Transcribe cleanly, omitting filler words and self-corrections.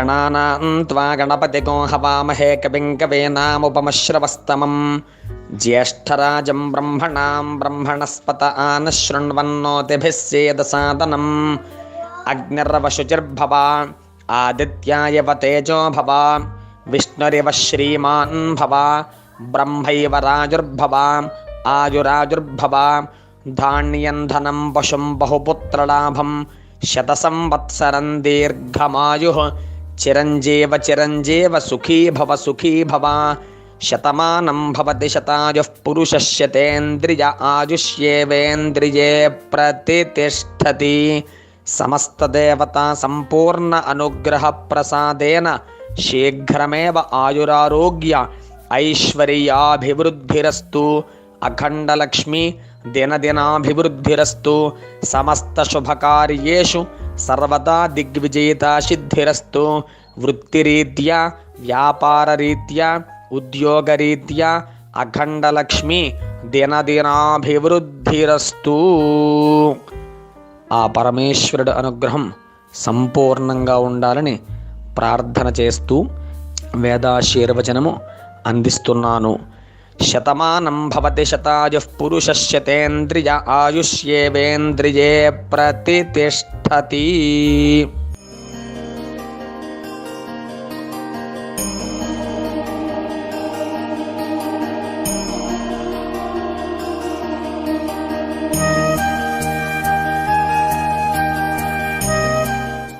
गणानां त्वा गणपतिगो हवामहे कविं कवीनामुपमश्रवस्तमं ज्येष्ठराजं ब्रह्मणां ब्रह्मणस्पत आनशृण्वन्नोतिभिः सेदसादनम् अग्निर्वशुचिर्भव आदित्याय तेजो भव विष्णुरिव श्रीमान् भव ब्रह्मैव राजुर्भव आयुराजुर्भव धान्यं धनं पशुं बहुपुत्रलाभं शतसंवत्सरं दीर्घमायुः चिरञ्जीव चिरञ्जीव सुखी भव शतमानं भवति शतायुः पुरुषस्य तेन्द्रिय आयुष्येवेन्द्रिये प्रतितिष्ठति समस्तदेवता संपूर्ण अनुग्रह प्रसादेन शीघ्रमेव आयुरारोग्य ऐश्वर्याभिवृद्धिरस्तु अखण्डलक्ष्मी दिनदिनाभिवृद्धिरस्तु समस्तशुभकार्येषु सर्वदा दिग्विजयिता सिद्धिरस्तु वृत्तिरीत्या व्यापाररीत्या उद्योगरीत्या अखण्डलक्ष्मी दिनदिनाभिवृद्धिरस्तु। ఆ పరమేశ్వరుడు అనుగ్రహం సంపూర్ణంగా ఉండాలని ప్రార్థన చేస్తూ వేదాశీర్వచనము అందిస్తున్నాను. శతమానం భవతి శతాయుః పురుషస్య తేంద్రియ ఆయుష్యేవేంద్రియే ప్రతితిష్ఠతి.